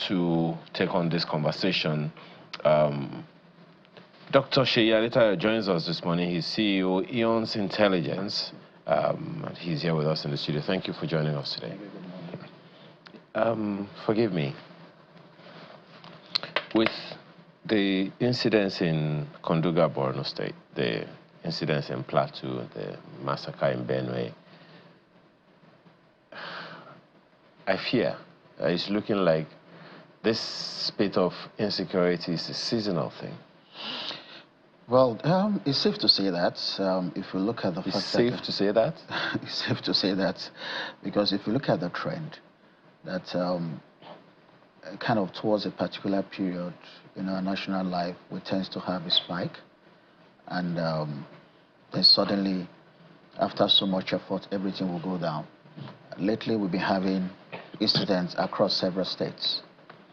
to take on this conversation. Dr. Seyi Adetayo joins us this morning. He's CEO, Eons Intelligence. And he's here with us in the studio. Thank you for joining us today. Forgive me. With the incidents in Konduga, Borno State, the incidents in Plateau, the massacre in Benue, I fear it's looking like this spate of insecurity is a seasonal thing. Well, it's safe to say that. If you look at the fact it's safe to say that? It's safe to say that, because if you look at the trend, that kind of towards a particular period in our national life, we tend to have a spike, and then suddenly, after so much effort, everything will go down. Lately, we've been having incidents across several states,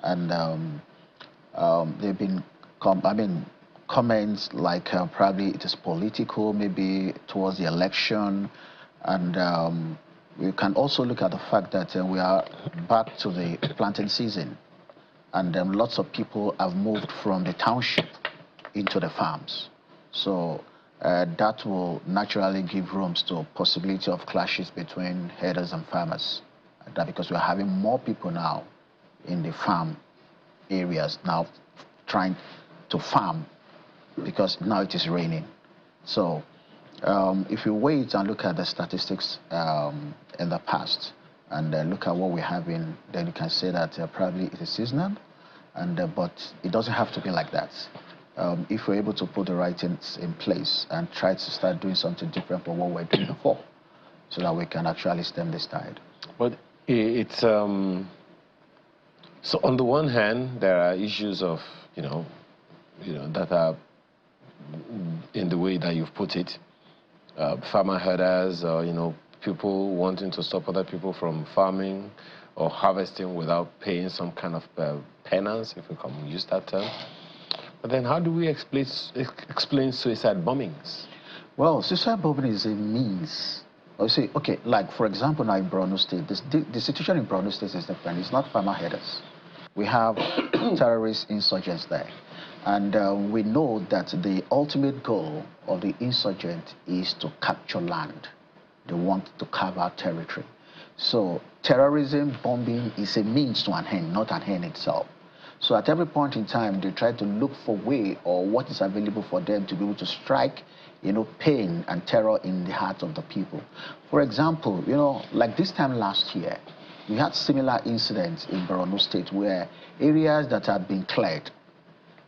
and they've been, comments like probably it is political, maybe towards the election, and we can also look at the fact that we are back to the planting season, and lots of people have moved from the township into the farms. So that will naturally give rooms to possibility of clashes between herders and farmers. That because we're having more people now in the farm areas now trying to farm, because now it is raining. So if you wait and look at the statistics in the past and look at what we're having, then you can say that probably it is seasonal, and but it doesn't have to be like that. If we're able to put the right things in place and try to start doing something different from what we're doing before, so that we can actually stem this tide. But it's so on the one hand, there are issues of that are in the way that you've put it, farmer herders, or people wanting to stop other people from farming or harvesting without paying some kind of penance, if we can use that term. But then how do we explain suicide bombings? Well, suicide bombing is a means. I say, okay, like for example, now in Borno State, the situation in Borno State is different. It's not farmer herders. We have terrorist insurgents there. And we know that the ultimate goal of the insurgent is to capture land. They want to carve out territory. So terrorism, bombing is a means to an end, not an end itself. So at every point in time, they try to look for way or what is available for them to be able to strike, pain and terror in the heart of the people. For example, like this time last year, we had similar incidents in Borno State where areas that had been cleared,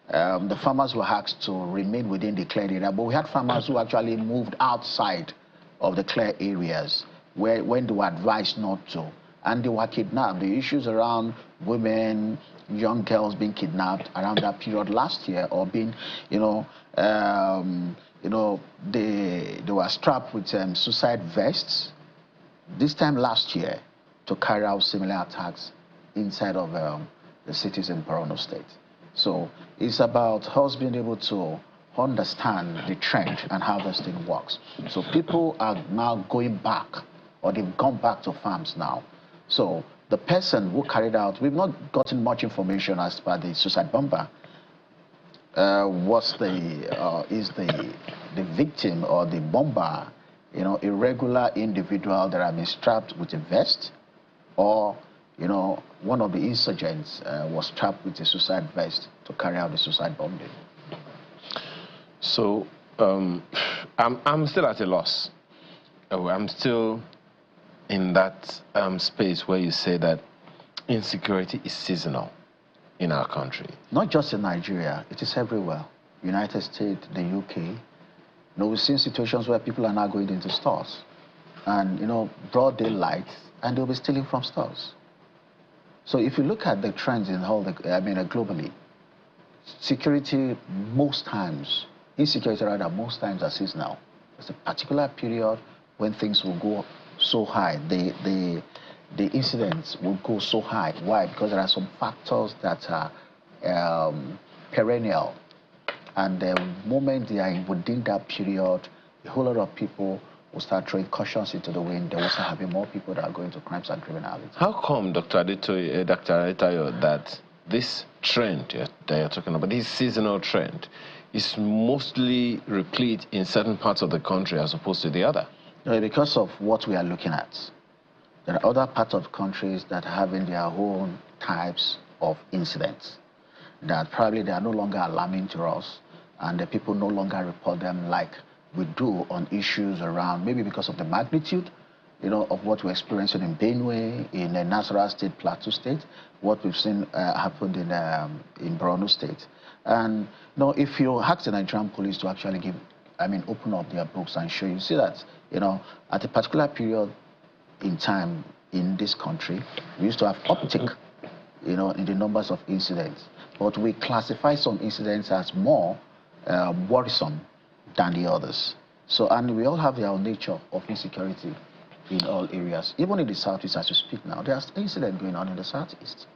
the farmers were asked to remain within the cleared area, but we had farmers who actually moved outside of the cleared areas when they were advised not to, and they were kidnapped. The issues around women, young girls being kidnapped around that period last year, or being, they were strapped with suicide vests this time last year to carry out similar attacks inside of the cities in Borno State. So it's about us being able to understand the trend and how this thing works. So people are now going back, or they've gone back to farms now. So the person who carried out, we've not gotten much information as per the suicide bomber, is the victim or the bomber, a regular individual that have been strapped with a vest, or one of the insurgents was strapped with a suicide vest to carry out the suicide bombing. So I'm still at a loss. I'm still in that space where you say that insecurity is seasonal in our country. Not just in Nigeria, it is everywhere. United States, the UK. We've seen situations where people are now going into stores and, broad daylight, and they'll be stealing from stores. So if you look at the trends in globally, insecurity most times are seasonal. It's a particular period when things will go so high. The incidents will go so high. Why? Because there are some factors that are perennial. And the moment they are within that period, a whole lot of people will start throwing cautions into the wind. They will start having more people that are going to crimes and criminality. How come, Dr. Adetayo, that this trend that you're talking about, this seasonal trend, is mostly replete in certain parts of the country as opposed to the other? Because of what we are looking at. There are other parts of countries that are having their own types of incidents that probably they are no longer alarming to us, and the people no longer report them like we do on issues around, maybe because of the magnitude, of what we're experiencing in Benue, in the Nasarawa State, Plateau State, what we've seen happened in Borno State. And if you ask the Nigerian police to actually open up their books and show you, see that, at a particular period in time in this country, we used to have uptick, in the numbers of incidents. But we classify some incidents as more worrisome than the others. So, and we all have our nature of insecurity in all areas. Even in the Southeast, as we speak now, there's incidents going on in the Southeast.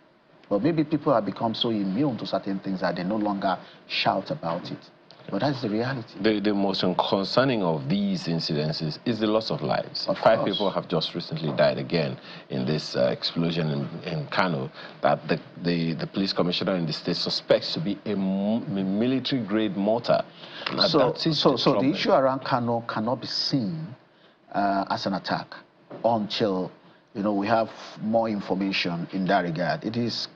But maybe people have become so immune to certain things that they no longer shout about it. But that's the reality. The most concerning of these incidences is the loss of lives. Of 5 course. people have just recently died again in this explosion in Kano that the police commissioner in the state suspects to be a military-grade mortar. So the issue around Kano cannot be seen as an attack until we have more information in that regard. It is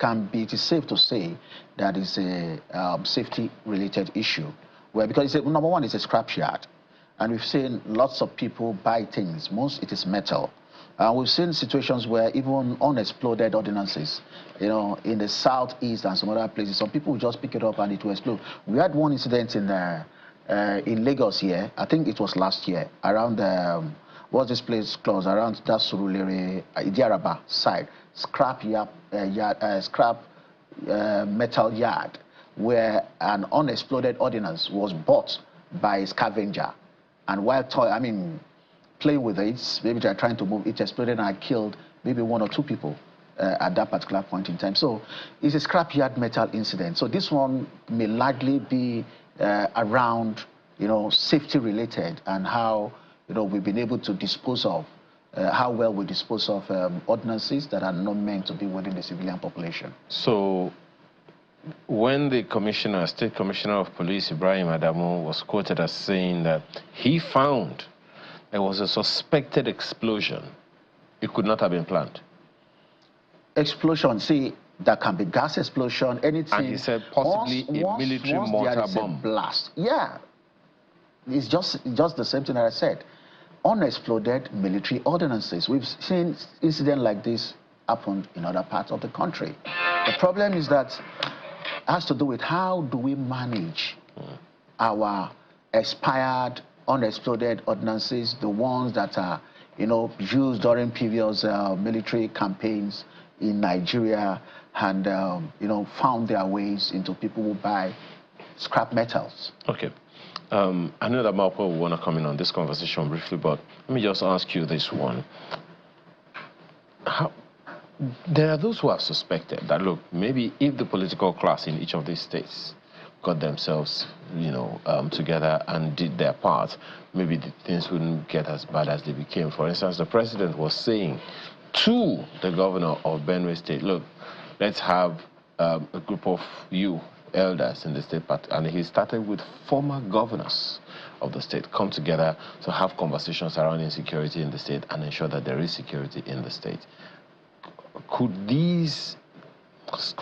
safe to say that it's a safety-related issue. Well, because number one, it's a scrapyard, and we've seen lots of people buy things. Most it is metal. We've seen situations where even unexploded ordinances, in the southeast and some other places, some people will just pick it up and it will explode. We had one incident in Lagos here. I think it was last year around what's this place close around that Surulere, Idiaraba side, scrap metal yard, where an unexploded ordnance was bought by a scavenger, and while playing with it, maybe they're trying to move, it exploded and killed maybe 1 or 2 people at that particular point in time. So it's a scrapyard metal incident. So this one may largely be around safety related and how we've been able to dispose of how well we dispose of ordinances that are not meant to be within the civilian population. So when the State Commissioner of Police, Ibrahim Adamu, was quoted as saying that he found there was a suspected explosion, it could not have been planned. Explosion, see, that can be gas explosion, anything. And he said possibly a military mortar bomb. Blast. Yeah, it's just the same thing that I said. Unexploded military ordinances. We've seen incidents like this happen in other parts of the country. The problem is that it has to do with how do we manage our expired, unexploded ordinances, the ones that are, used during previous military campaigns in Nigeria and, found their ways into people who buy scrap metals. Okay. I know that Malpo will want to come in on this conversation briefly, but let me just ask you this one. There are those who have suspected that, look, maybe if the political class in each of these states got themselves, together and did their part, maybe things wouldn't get as bad as they became. For instance, the president was saying to the governor of Benue State, look, let's have a group of you elders in the state, and he started with former governors of the state come together to have conversations around insecurity in the state and ensure that there is security in the state. Could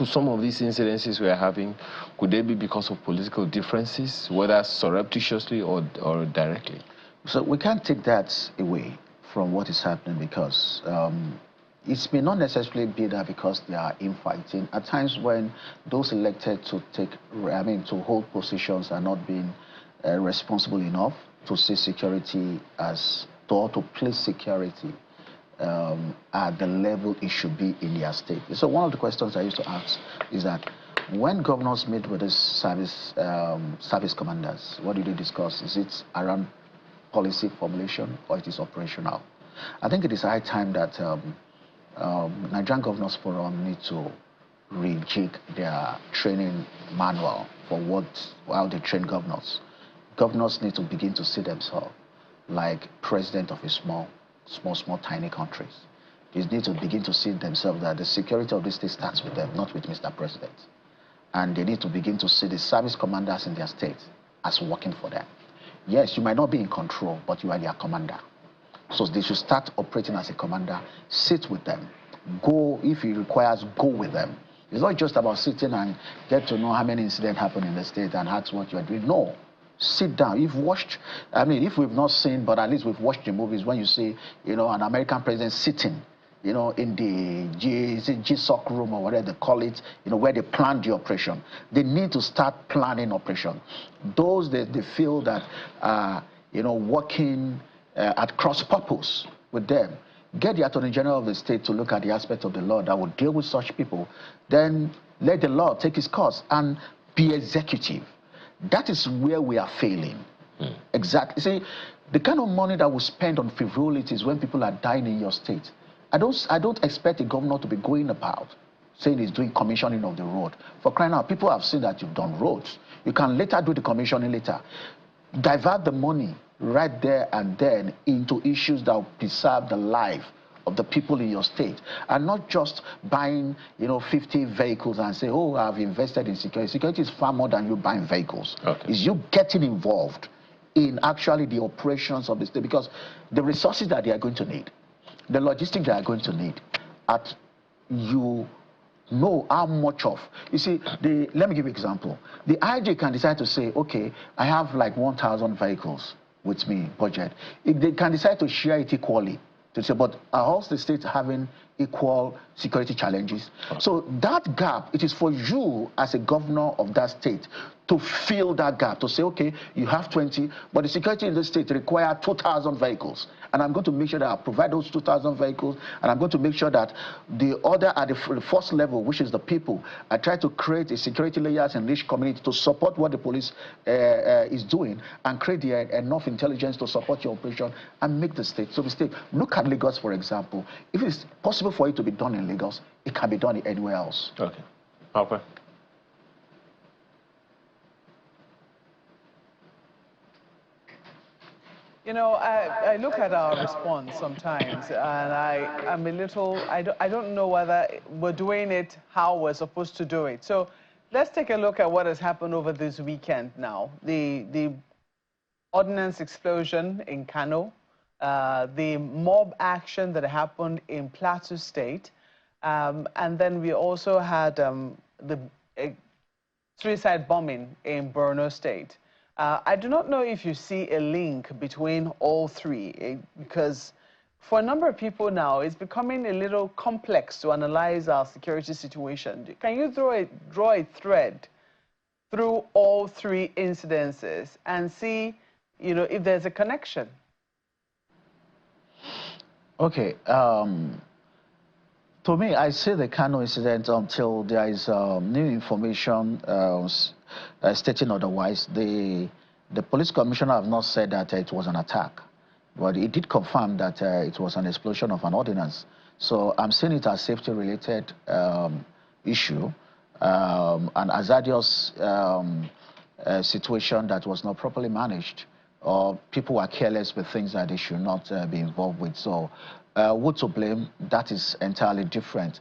some of these incidences we are having, could they be because of political differences, whether surreptitiously or directly? So we can't take that away from what is happening because it may not necessarily be that because they are infighting. At times when those elected to hold positions are not being responsible enough to see security or to place security at the level it should be in their state. So one of the questions I used to ask is that when governors meet with the service commanders, what do they discuss? Is it around policy formulation or it is operational? I think it is high time that Nigerian Governors Forum need to rejig their training manual for how they train governors. Governors need to begin to see themselves like president of a small, tiny countries. is need to begin to see themselves that the security of this state starts with them, not with Mr. President. And they need to begin to see the service commanders in their state as working for them. Yes, you might not be in control, but you are their commander. So they should start operating as a commander, sit with them, go, if it requires, go with them. It's not just about sitting and get to know how many incidents happen in the state and ask what you are doing. No, sit down. You've watched, I mean, if we've not seen, but at least we've watched the movies when you see, you know, an American president sitting, you know, in the GSOC room or whatever they call it, you know, where they plan the operation. They need to start planning operation. Those that they feel that, you know, working at cross purpose with them, get the Attorney General of the state to look at the aspect of the law that will deal with such people, then let the law take its course and be executive. That is where we are failing. Exactly. See, the kind of money that we spend on frivolities when people are dying in your state, I don't expect a governor to be going about saying he's doing commissioning of the road. For crying out, people have seen that you've done roads. You can later do the commissioning later. Divert the money right there and then into issues that will preserve the life of the people in your state, and not just buying, you know, 50 vehicles and say, oh, I've invested in security. Security is far more than you buying vehicles. Okay. It's you getting involved in actually the operations of the state, because the resources that they are going to need, the logistics they are going to need, at you know how much of, you see, let me give you an example. The IJ can decide to say, okay, I have like 1,000 vehicles with me, budget. If they can decide to share it equally, to say, but are all the states having equal security challenges? So that gap, it is for you as a governor of that state to fill that gap, to say, okay, you have 20, but the security in the state requires 2,000 vehicles. And I'm going to make sure that I provide those 2,000 vehicles, and I'm going to make sure that the other at the first level, which is the people, I try to create a security layers in each community to support what the police is doing, and create enough intelligence to support your operation and make the state. So the state, look at Lagos, for example. If it's possible for it to be done in Lagos, it can be done anywhere else. Okay. Okay. You know, I look at our response sometimes, and I'm a little, I don't know whether we're doing it how we're supposed to do it. So let's take a look at what has happened over this weekend now. The ordnance explosion in Kano, the mob action that happened in Plateau State, and then we also had the suicide bombing in Borno State. I do not know if you see a link between all three, because for a number of people now, it's becoming a little complex to analyze our security situation. Can you draw a thread through all three incidences and see, you know, if there's a connection? Okay. To me, I see the Kano incident until there is new information stating otherwise. The police commissioner have not said that it was an attack, but he did confirm that it was an explosion of an ordnance. So I'm seeing it as safety-related issue, an hazardous situation that was not properly managed, or people were careless with things that they should not be involved with. So who to blame, that is entirely different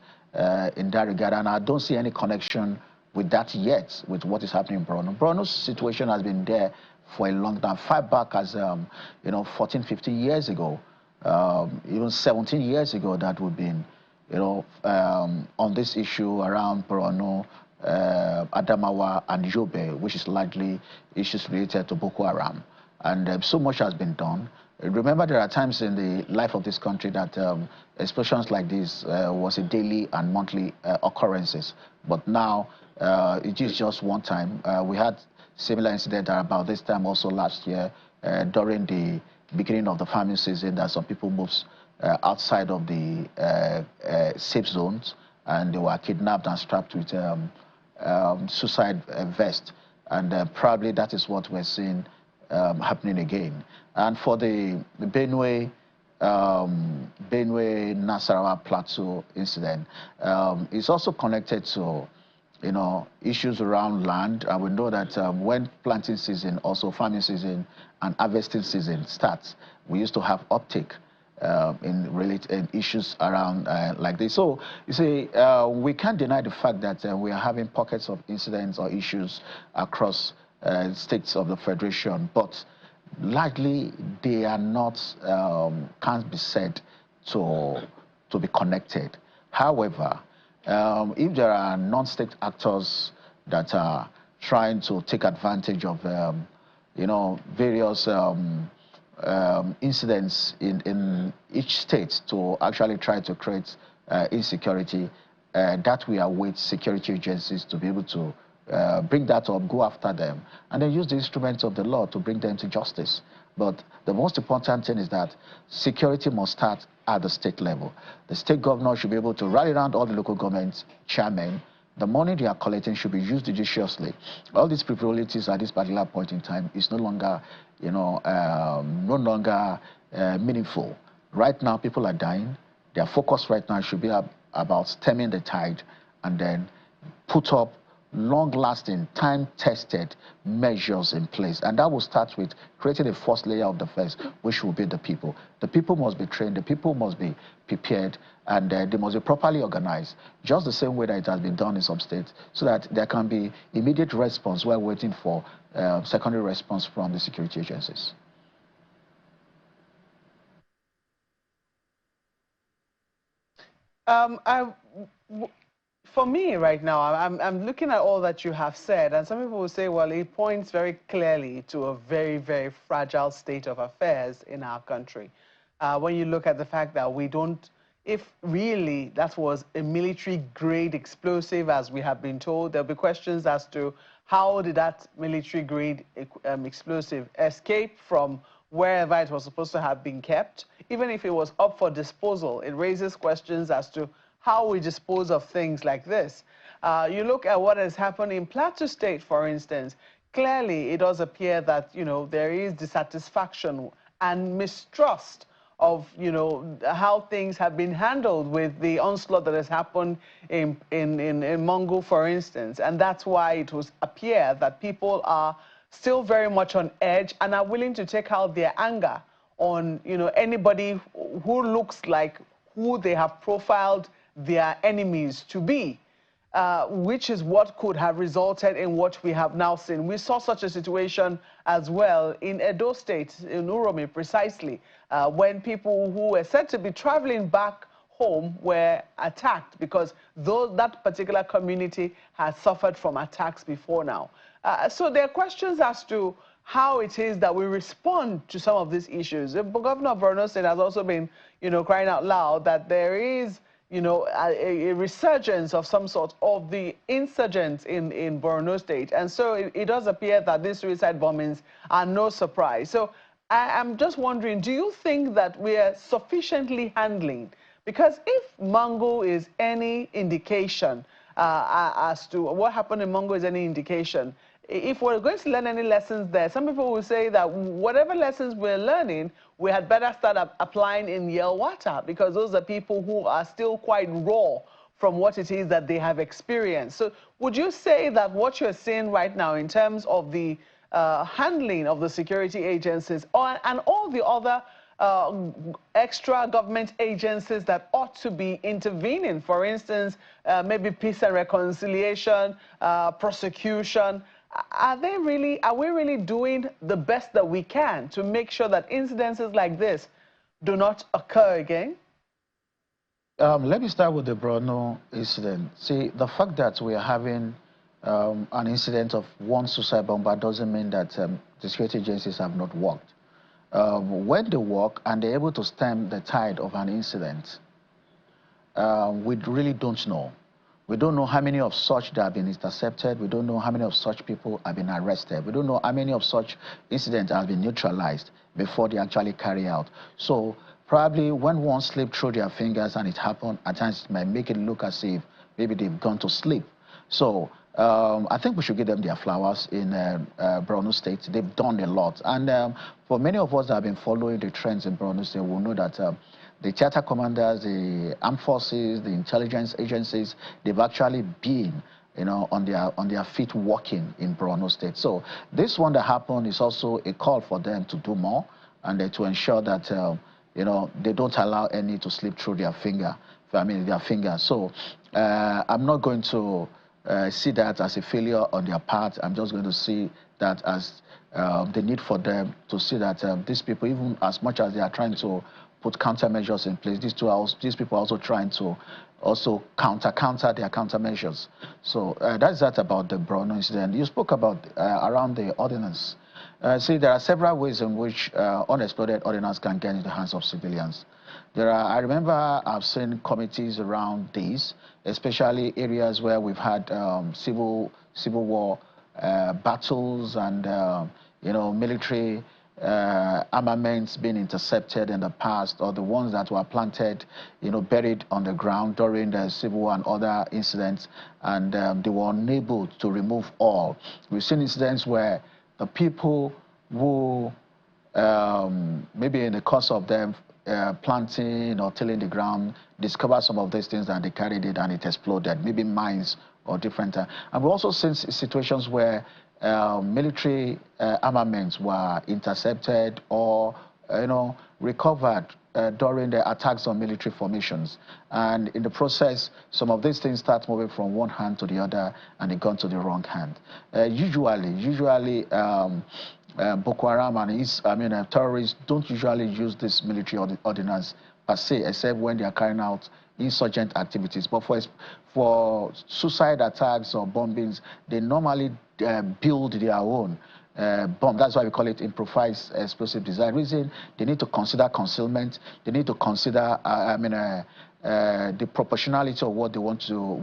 in that regard, and I don't see any connection with that yet, with what is happening in Borno. Borno's situation has been there for a long time, far back as, you know, 14, 15 years ago, even 17 years ago, that we've been, you know, on this issue around Borno, Adamawa, and Yobe, which is largely issues related to Boko Haram. And so much has been done. Remember, there are times in the life of this country that explosions like this was a daily and monthly occurrences. But now, it is just one time. We had similar incident about this time also last year during the beginning of the farming season, that some people moved outside of the safe zones, and they were kidnapped and strapped with suicide vest. And probably that is what we're seeing happening again. And for the Benue Nasarawa Plateau incident, it's also connected to, you know, issues around land. And we know that when planting season, also farming season and harvesting season starts, we used to have uptake in issues around like this. So you see, we can't deny the fact that we are having pockets of incidents or issues across states of the Federation, but largely they are not, can't be said to be connected. However, if there are non-state actors that are trying to take advantage of, you know, various incidents in each state to actually try to create insecurity, that we await security agencies to be able to bring that up, go after them, and then use the instruments of the law to bring them to justice. But the most important thing is that security must start at the state level. The state governor should be able to rally around all the local government chairmen. The money they are collecting should be used judiciously. All these frivolities at this particular point in time is no longer, you know, meaningful. Right now, people are dying. Their focus right now should be about stemming the tide and then put up long-lasting, time-tested measures in place. And that will start with creating a first layer of defense, which will be the people. The people must be trained, the people must be prepared, and they must be properly organized, just the same way that it has been done in some states, so that there can be immediate response while waiting for secondary response from the security agencies. For me right now, I'm looking at all that you have said, and some people will say, well, it points very clearly to a very, very fragile state of affairs in our country. When you look at the fact that we don't, if really that was a military-grade explosive, as we have been told, there'll be questions as to how did that military-grade explosive escape from wherever it was supposed to have been kept. Even if it was up for disposal, it raises questions as to how we dispose of things like this. You look at what has happened in Plateau State, for instance. Clearly, it does appear that, you know, there is dissatisfaction and mistrust of, you know, how things have been handled with the onslaught that has happened in Mongo, for instance. And that's why it was appear that people are still very much on edge and are willing to take out their anger on, you know, anybody who looks like who they have profiled their enemies to be, which is what could have resulted in what we have now seen. We saw such a situation as well in Edo State, in Uromi precisely, when people who were said to be traveling back home were attacked because that particular community has suffered from attacks before now. So there are questions as to how it is that we respond to some of these issues. The governor of Borno State has also been, you know, crying out loud that there is, you know, a resurgence of some sort of the insurgents in Borno State. And so it does appear that these suicide bombings are no surprise. So I'm just wondering, do you think that we are sufficiently handling? Because if Mongo is any indication as to what happened in Mongo is any indication, if we're going to learn any lessons there, some people will say that whatever lessons we're learning, we had better start applying in Yelwata, because those are people who are still quite raw from what it is that they have experienced. So would you say that what you're seeing right now in terms of the handling of the security agencies and all the other extra government agencies that ought to be intervening, for instance, maybe peace and reconciliation, prosecution, are we really doing the best that we can to make sure that incidences like this do not occur again? Let me start with the Borno incident. See, the fact that we are having an incident of one suicide bomber doesn't mean that the security agencies have not worked. When they work and they're able to stem the tide of an incident, we really don't know. We don't know how many of such that have been intercepted. We don't know how many of such people have been arrested. We don't know how many of such incidents have been neutralized before they actually carry out. So probably when one slipped through their fingers and it happened, at times it might make it look as if maybe they've gone to sleep. So I think we should give them their flowers in Borno State. They've done a lot. And for many of us that have been following the trends in Borno State, we'll know that the theater commanders, the armed forces, the intelligence agencies, they've actually been, you know, on their feet working in Borno State. So this one that happened is also a call for them to do more and to ensure that they don't allow any to slip through their fingers. So I'm not going to see that as a failure on their part. I'm just going to see that as the need for them to see that these people, even as much as they are trying to put countermeasures in place, these people are also trying to also counter their countermeasures. So that's that about the Borno incident. You spoke about around the ordinance. See, there are several ways in which unexploded ordnance can get into the hands of civilians. I remember I've seen committees around these, especially areas where we've had civil war battles and military armaments being intercepted in the past, or the ones that were planted, buried on the ground during the civil war and other incidents, and they were unable to remove all. We've seen incidents where the people who, maybe in the course of them planting or tilling the ground, discovered some of these things and they carried it and it exploded, maybe mines or different. And we've also seen situations where military armaments were intercepted or, recovered during the attacks on military formations. And in the process, some of these things start moving from one hand to the other and they go to the wrong hand. Usually, Boko Haram and terrorists don't usually use this military ordinance per se, except when they are carrying out insurgent activities. But for suicide attacks or bombings, they normally build their own bomb. That's why we call it improvised explosive design. Reason, they need to consider concealment. They need to consider, the proportionality of what they want to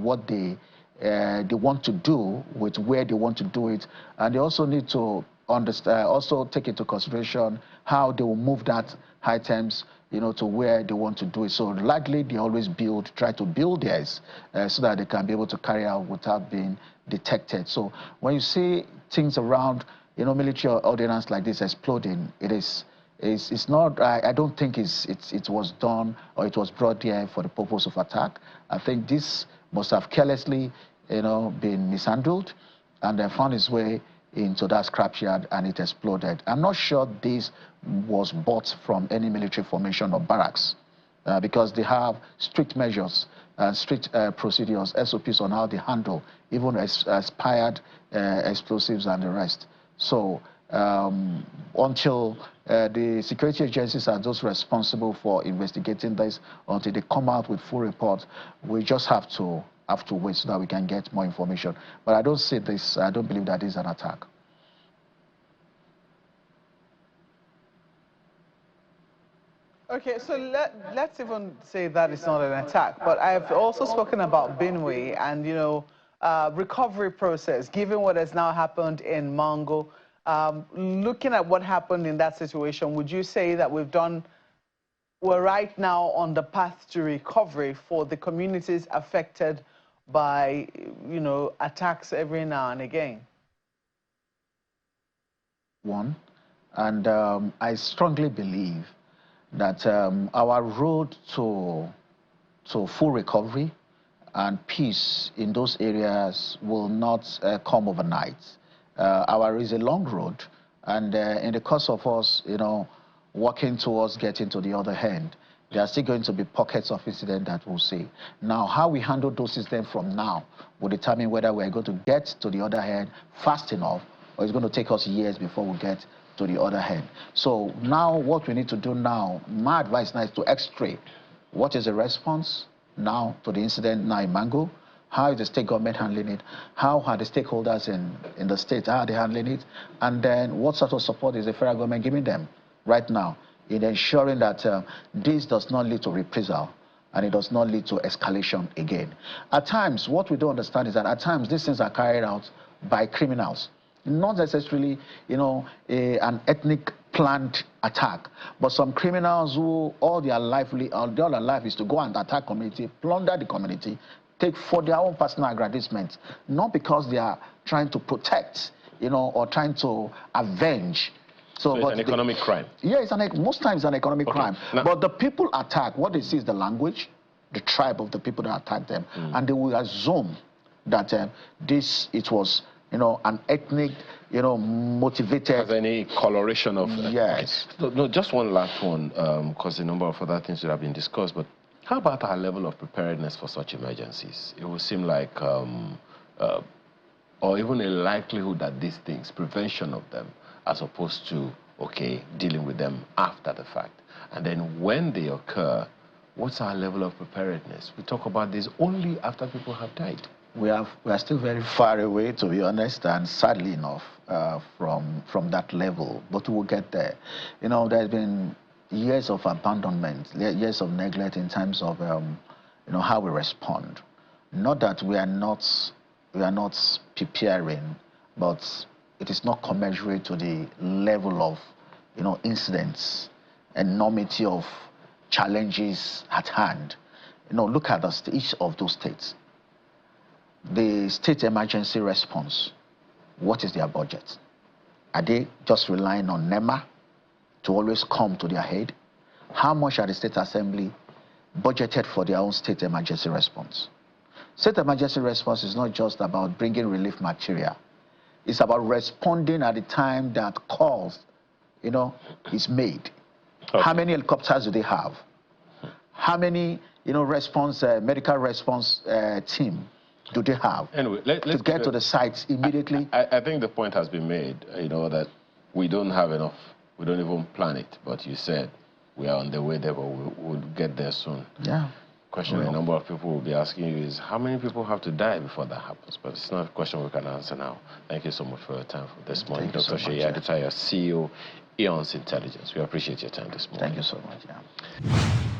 do with where they want to do it, and they also need to also take into consideration how they will move that items, to where they want to do it. So likely they always try to build theirs so that they can be able to carry out without being detected. So when you see things around, military ordinance like this exploding, it's not. I don't think it was done or it was brought here for the purpose of attack. I think this must have carelessly, been mishandled, and then found its way into that scrapyard and it exploded. I'm not sure this was bought from any military formation or barracks because they have strict measures and strict procedures, SOPs on how they handle even expired explosives and the rest. So until the security agencies are those responsible for investigating this, until they come out with full reports, we just have to wait so that we can get more information. But I don't see this, I don't believe that is an attack. Okay, so let's even say that it's not an attack. But I've also spoken about Benue and, recovery process, given what has now happened in Mango. Looking at what happened in that situation, would you say that we're right now on the path to recovery for the communities affected by, attacks every now and again? One, and I strongly believe that our road to full recovery and peace in those areas will not come overnight. Our is a long road, and in the course of us, working towards getting to the other end, there are still going to be pockets of incident that we'll see. Now, how we handle those systems from now will determine whether we're going to get to the other end fast enough, or it's going to take us years before we get to the other end. So now what we need to do now, my advice now is to x-ray what is the response now to the incident now in Mango, how is the state government handling it, how are the stakeholders in the state, how are they handling it, and then what sort of support is the federal government giving them right now in ensuring that this does not lead to reprisal and it does not lead to escalation again. At times, what we don't understand is that at times these things are carried out by criminals, not necessarily, an ethnic planned attack, but some criminals who all their life is to go and attack community, plunder the community, take for their own personal aggrandizement, not because they are trying to protect, or trying to avenge. So it's an economic crime. Yeah, most times it's an economic crime. Now, but the people attack, what they see is the language, the tribe of the people that attack them, and they will assume that it was an ethnic, motivated. Has any coloration of... Yes. Okay. No, just one last one, because a number of other things would have been discussed, but how about our level of preparedness for such emergencies? It would seem like, or even a likelihood that these things, prevention of them, as opposed to, okay, dealing with them after the fact. And then when they occur, what's our level of preparedness? We talk about this only after people have died. We are still very far away, to be honest, and sadly enough, from that level. But we'll get there. There's been years of abandonment, years of neglect in terms of, how we respond. Not that we are not preparing, but it is not commensurate to the level of, incidents, enormity of challenges at hand. Look at each of those states. The state emergency response, what is their budget? Are they just relying on NEMA to always come to their aid? How much are the state assembly budgeted for their own state emergency response? State emergency response is not just about bringing relief material. It's about responding at the time that calls, is made. Okay. How many helicopters do they have? How many, medical response team do they have? Anyway, let's get to the sites immediately? I think the point has been made, that we don't have enough. We don't even plan it. But you said we are on the way there, but we'll get there soon. Yeah. Question a number of people will be asking you is, how many people have to die before that happens? But it's not a question we can answer now. Thank you so much for your time for this morning. Dr. Sheyi Adetayo, CEO, Eons Intelligence. We appreciate your time this morning. Thank you so much. Yeah.